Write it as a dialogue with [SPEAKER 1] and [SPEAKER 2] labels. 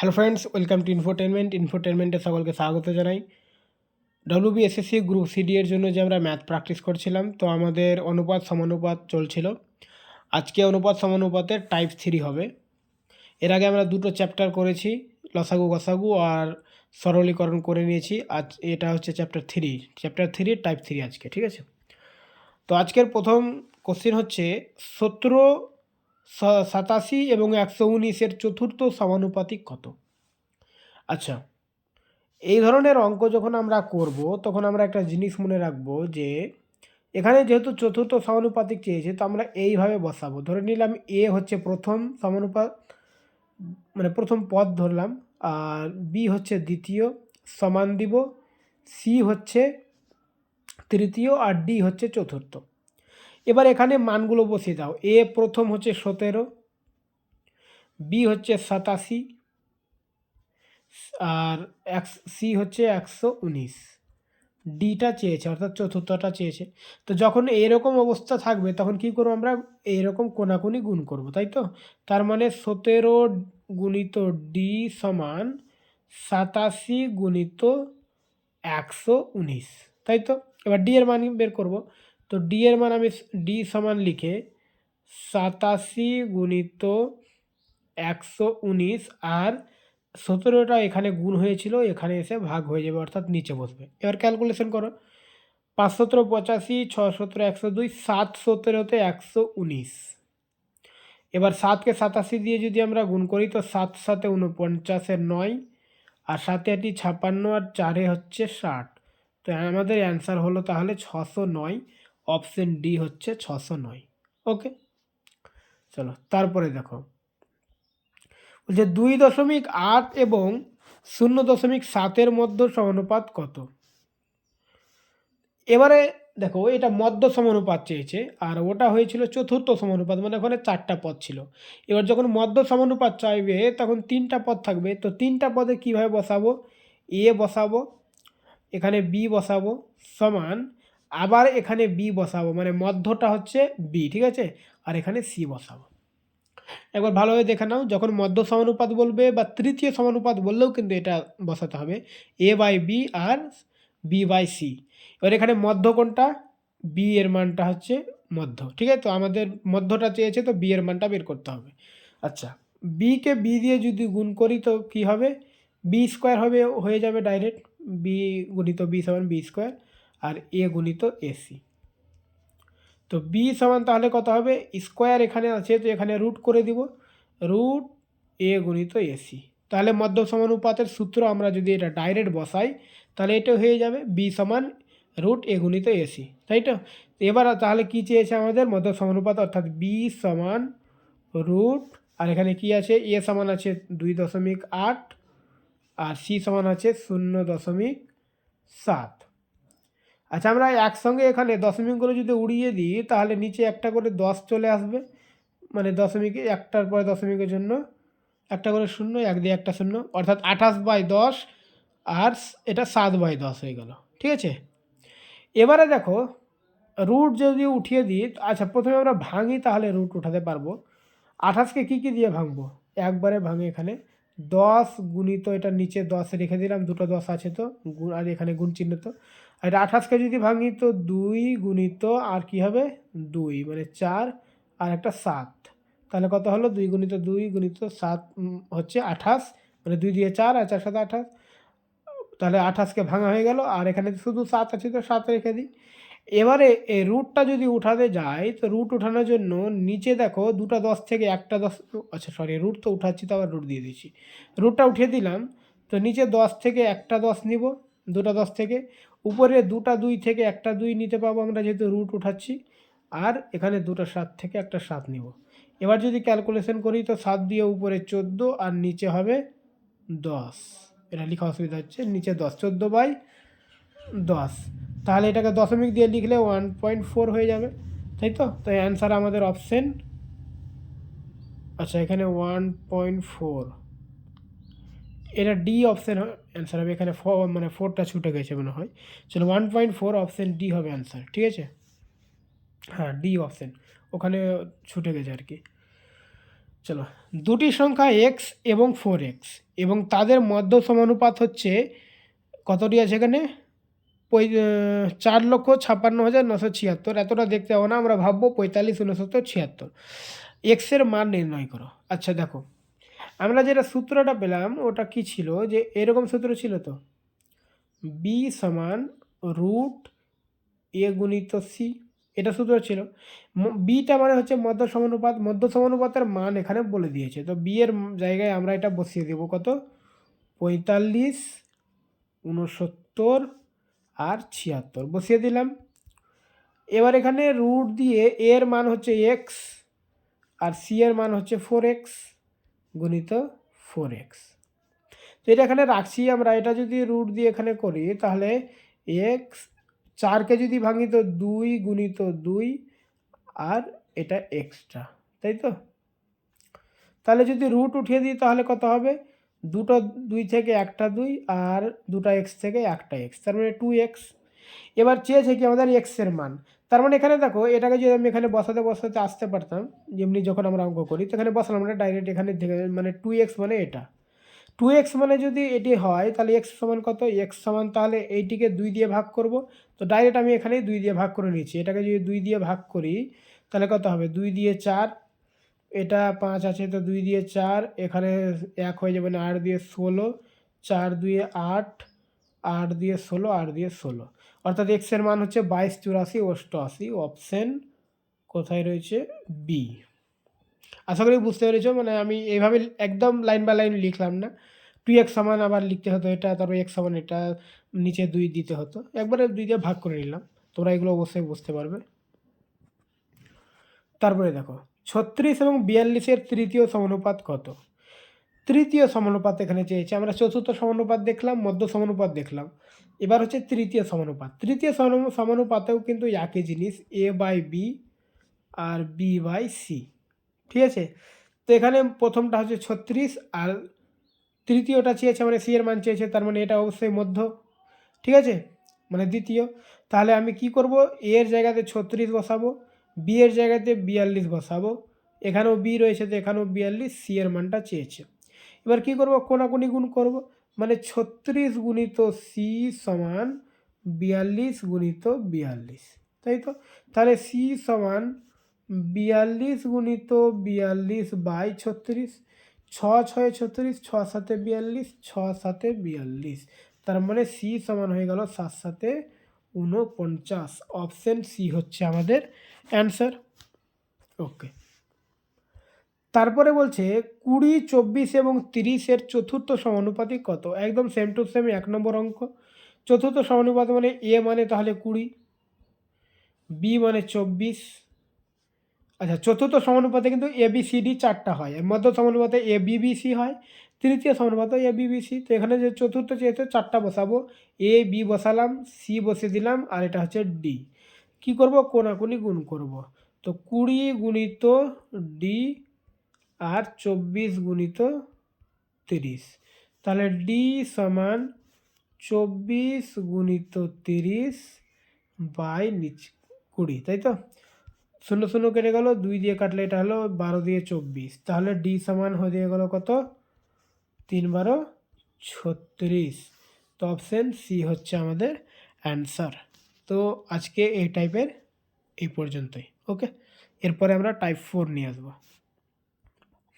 [SPEAKER 1] Hello friends, welcome to ইনফোটেনমেন্টে সকলকে স্বাগত জানাই। ডব্লিউবিএসএসসি গ্রুপ সিডি এর জন্য যে আমরা ম্যাথ প্র্যাকটিস করছিলাম, তো আমাদের অনুপাত সমানুপাত চলছিল। আজকে অনুপাত সমানুপাতের টাইপ 3 হবে। এর আগে আমরা দুটো চ্যাপ্টার করেছি, লসাগু গসাগু আর সরলীকরণ করে নিয়েছি। আজ এটা হচ্ছে চ্যাপ্টার থ্রি টাইপ 3 আজকে, ঠিক আছে। তো আজকের প্রথম কোশ্চেন হচ্ছে 17, 87 এবং 119-এর চতুর্থ সমানুপাতিক কত? আচ্ছা, এই ধরনের অঙ্ক যখন আমরা করব তখন আমরা একটা জিনিস মনে রাখবো যে এখানে যেহেতু চতুর্থ সমানুপাতিক চেয়েছে, তো আমরা এইভাবে বসাবো। ধরে নিলাম এ হচ্ছে প্রথম সমানুপাত, মানে প্রথম পদ ধরলাম, আর বি হচ্ছে দ্বিতীয়, সমান দিব, সি হচ্ছে তৃতীয়, আর ডি হচ্ছে চতুর্থ। এবার এখানে মানগুলো বসিয়ে দাও। এ প্রথম হচ্ছে 17, বি হচ্ছে 87, আর সি হচ্ছে 119, ডিটা চেয়েছে অর্থাৎ চতুর্থটা চেয়েছে। তো যখন এরকম অবস্থা থাকবে তখন কি করবো আমরা, এইরকম কোনাকুনি গুণ করব, তাই তো। তার মানে 17 গুণিত ডি সমান 87 গুণিত 119, তাই তো। এবার ডি এর মান বের করব। তো ডি এর মান আমি ডি সমান লিখে 87 গুণিত 119, আর 17টা এখানে গুণ হয়েছিল, এখানে এসে ভাগ হয়ে যাবে অর্থাৎ নিচে বসবে। এবার ক্যালকুলেশন করো। 5 × 85, 6 × 102, 7 17-তে 119। এবার 7কে 87 দিয়ে যদি আমরা গুণ করি তো 7 7 49 9, আর 7 8 56, আর 4 হচ্ছে 60। তো আমাদের অ্যান্সার হলো তাহলে 609। অপশন ডি হচ্ছে 609। ওকে, চলো তারপরে দেখো। বলছে 2.8 এবং 0.7-এর মধ্যে সমানুপাত কত? এবারে দেখো, এটা মধ্য সমানুপাত চেয়েছে, আর ওটা হয়েছিল চতুর্থ সমানুপাত, মানে ওখানে 4টা পদ ছিল। এবার যখন মধ্য সমানুপাত চাইবে তখন 3টা পদ থাকবে। তো 3টা পদে কিভাবে বসাবো? এ বসাবো, এখানে বি বসাবো, সমান আবার এখানে বি বসাবো, মানে মধ্যটা হচ্ছে বি, ঠিক আছে, আর এখানে সি বসাবো। একবার ভালোভাবে দেখে নাও, যখন মধ্য সমানুপাত বলবে বা তৃতীয় সমানুপাত বললেও কিন্তু এটা বসাতে হবে, এ বাই বি আর বি বাই সি। এবার এখানে মধ্য কোনটা? বি এর মানটা হচ্ছে মধ্য, ঠিক আছে। তো আমাদের মধ্যটা চেয়েছে, তো বি এর মানটা বের করতে হবে। আচ্ছা, বিকে বি দিয়ে যদি গুণ করি তো কি হবে? বি স্কোয়ার হবে, হয়ে যাবে ডাইরেক্ট। বি গুণিত বি সমান বি স্কোয়ার, আর এ গুণিত এসি। তো বি সমান তাহলে কত হবে? স্কোয়ার এখানে আছে, তো এখানে রুট করে দিব, রুট এ গুণিত এসি। তাহলে মধ্য সমানুপাতের সূত্র আমরা যদি এটা ডাইরেক্ট বসাই তাহলে এটা হয়ে যাবে বি সমান রুট এ গুণিত এসি, তাই তো। এবার তাহলে কি চেয়েছে আমাদের? মধ্য সমানুপাত, অর্থাৎ বি সমান রুট, আর এখানে কি আছে? এ সমান আছে 2.8, আর সি সমান আছে 0.7। আচ্ছা, আমরা একসঙ্গে এখানে দশমিকগুলো যদি উড়িয়ে দিই তাহলে নিচে একটা করে 10 চলে আসবে, মানে দশমিকে একটার পরে দশমিকের জন্য একটা করে শূন্য, এক দিয়ে একটা শূন্য, অর্থাৎ 28/10, আর এটা 7/10 হয়ে গেল, ঠিক আছে। এবারে দেখো, রুট যদি উঠিয়ে দিই, আচ্ছা প্রথমে আমরা ভাঙি, তাহলে রুট উঠাতে পারবো। 28কে কী দিয়ে ভাঙবো? একবারে ভাঙে এখানে 10 গুণিত, এটা নিচে 10 রেখে দিলাম, দুটো 10 আছে তো গুণ, আর এখানে গুণ চিহ্ন। তো আর এটা 28কে যদি ভাঙি তো 2 গুণিত, আর কি হবে 2, মানে 4, আর একটা 7। তাহলে কত হলো? 2 গুণিত 2 গুণিত 7 হচ্ছে 28, মানে 2 দিয়ে 4, আর 4 7 28। তাহলে 28কে ভাঙা হয়ে গেল, আর এখানে শুধু 7 আছে তো 7 রেখে দিই। এবারে এই রুটটা যদি উঠাতে যাই তো রুট উঠানোর জন্য নিচে দেখো দুটো 10 থেকে একটা 10, আচ্ছা সরি, রুট তো উঠাচ্ছি তো আবার রুট দিয়ে দিচ্ছি। রুটটা উঠিয়ে দিলাম, তো নিচে 10 থেকে একটা 10 নিব, দুটো 10 থেকে। উপরে দুটা 2 থেকে একটা 2 নিতে পাবো আমরা, যেহেতু রুট উঠাচ্ছি। আর এখানে দুটো 7 থেকে একটা 7 নিব। এবার যদি ক্যালকুলেশন করি তো 7 দিয়ে উপরে 14, আর নিচে হবে 10। এটা লেখা অসুবিধা হচ্ছে, নিচে 10, 14/10। তাহলে এটাকে দশমিক দিয়ে লিখলে 1.4 হয়ে যাবে, তাই তো। তো অ্যান্সার আমাদের অপশন, আচ্ছা এখানে 1.4, এটা ডি অপশন অ্যান্সার হবে। এখানে মানে 4টা ছুটে গেছে মনে হয়। চলো 1.4 অপশন ডি হবে অ্যান্সার, ঠিক আছে। হ্যাঁ, ডি অপশন ওখানে ছুটে গেছে আর কি। চলো, দুটি সংখ্যা এক্স এবং 4x এবং তাদের মধ্য সমানুপাত হচ্ছে কতটি আছে এখানে 4,56,976। এতটা দেখতে হবে না, আমরা ভাববো 45,69,76। এক্সের মান নির্ণয় করো। আচ্ছা দেখো, আমরা যেটা সূত্রটা পেলাম ওটা কি ছিল, যে এরকম সূত্র ছিল তো, বি সমান রুট এ গুণিত সি, এটা সূত্র ছিল। বিটা মানে হচ্ছে মধ্য সমানুপাত, মধ্য সমানুপাতের মান এখানে বলে দিয়েছে, তো বি এর জায়গায় আমরা এটা বসিয়ে দেবো কত, 45, 69 আর 76 বসিয়ে দিলাম। এবার এখানে রুট দিয়ে এর মান হচ্ছে এক্স আর সি এর মান হচ্ছে 4x গুণিত 4x। তো এটা এখানে রাখছি আমরা, এটা যদি রুট দিয়ে এখানে করি তাহলে এক্স 4কে যদি ভাঙি তো 2 গুণিত 2 আর এটা এক্সট্রা, তাই তো। তাহলে যদি রুট উঠিয়ে দিই তাহলে কত হবে, দুটো 2 থেকে একটা 2 আর দুটো এক্স থেকে একটা এক্স, তার মানে 2x। এবার চেয়েছে কি আমাদের এক্সের মান, তার মানে এখানে দেখো এটাকে যদি আমি এখানে বসাতে আসতে পারতাম, যেমনি যখন আমরা অঙ্ক করি তো এখানে বসালাম না ডাইরেক্ট, এখানে মানে 2x মানে এটা 2x মানে যদি এটি হয় তাহলে এক্স সমান কত, এক্স সমান তাহলে এইটিকে 2 দিয়ে ভাগ করব, তো ডাইরেক্ট আমি এখানে 2 দিয়ে ভাগ করে নিচ্ছি। এটাকে যদি 2 দিয়ে ভাগ করি তাহলে কত হবে, 2 দিয়ে 4, এটা 5 আছে তো 2 দিয়ে 4, এখানে 1 হয়ে যাবে না, 8 দিয়ে 16, 4 দুয়ে 8, 8 দিয়ে 16, 8 দিয়ে 16, অর্থাৎ এক্সের মান হচ্ছে 22, 84, 88। অপশন কোথায় রয়েছে, বি। আশা করি বুঝতে পেরেছো, মানে আমি এইভাবে একদম লাইন বাই লাইন লিখলাম না, 2x সমান আবার লিখতে হতো এটা, তারপর x সমান এটা, নিচে 2 দিতে হতো, একবারে 2 দিয়ে ভাগ করে নিলাম। তোমরা এগুলো অবশ্যই বুঝতে পারবে। তারপরে দেখো 36 এবং 42-এর তৃতীয় সমানুপাত কত। তৃতীয় সমানুপাত এখানে চেয়েছে, আমরা চতুর্থ সমানুপাত দেখলাম, মধ্য সমানুপাত দেখলাম, এবার হচ্ছে তৃতীয় সমানুপাত। তৃতীয় সমানুপাতেও কিন্তু একই জিনিস, a বাই বি আর বি বাই সি, ঠিক আছে। তো এখানে প্রথমটা হচ্ছে 36 আর তৃতীয়টা চেয়েছে মানে সি এর মান চেয়েছে, তার মানে এটা অবশ্যই মধ্য, ঠিক আছে, মানে দ্বিতীয়। তাহলে আমি কি করব, এ এর জায়গাতে 36 বসাবো, বি এর জায়গাতে 42 বসাবো, এখানেও বি রয়েছে তো এখানেও 42, সি এর মানটা চেয়েছে। এবার কি করব, কোনাকুনি গুণ করব, মানে 36 গুণিত সি সমান 42 গুণিত 42, তাই তো। তাহলে সি সমান 42 গুণিত 42 বাই 36, 6 6 36, 6 7 42, 6 7 42, তার মানে সি সমান হয়ে গেল 7 7 49। অপশন সি হচ্ছে আমাদের অ্যান্সার। ওকে, তারপরে বলছে 20, 24 এবং 30-এর চতুর্থ সমানুপাতিক কত। একদম সেম টু সেম 1 নম্বর অঙ্ক। চতুর্থ সমানুপাত মানে এ মানে তাহলে 20, বি মানে 24। আচ্ছা, চতুর্থ সমানুপাতে কিন্তু এ বি সি ডি 4টা হয়, মধ্য সমানুপাতে এ বি বি সি হয়, তৃতীয় সমানুপাতে এ বি বি সি। তো এখানে যে চতুর্থ চেয়েছে 4টা বসাবো, এ বি বসালাম, সি বসিয়ে দিলাম, আর এটা হচ্ছে ডি। কি করব, কোনাকুনি গুণ করব, তো 20 গুণিত ডি আর 24 গুণিত 30, তাহলে ডি সমান 24 গুণিত 30 বাই নিচে 20, তাই তো। 0 0 কেটে গেল, 2 দিয়ে কাটলে এটা হলো 12 দিয়ে 24, তাহলে ডি সমান হয়ে গেল কত, 3 12 36। তো অপশান সি হচ্ছে আমাদের অ্যান্সার। তো আজকে এই টাইপের এই পর্যন্তই। ওকে, এরপরে আমরা টাইপ 4 নিয়ে আসবো।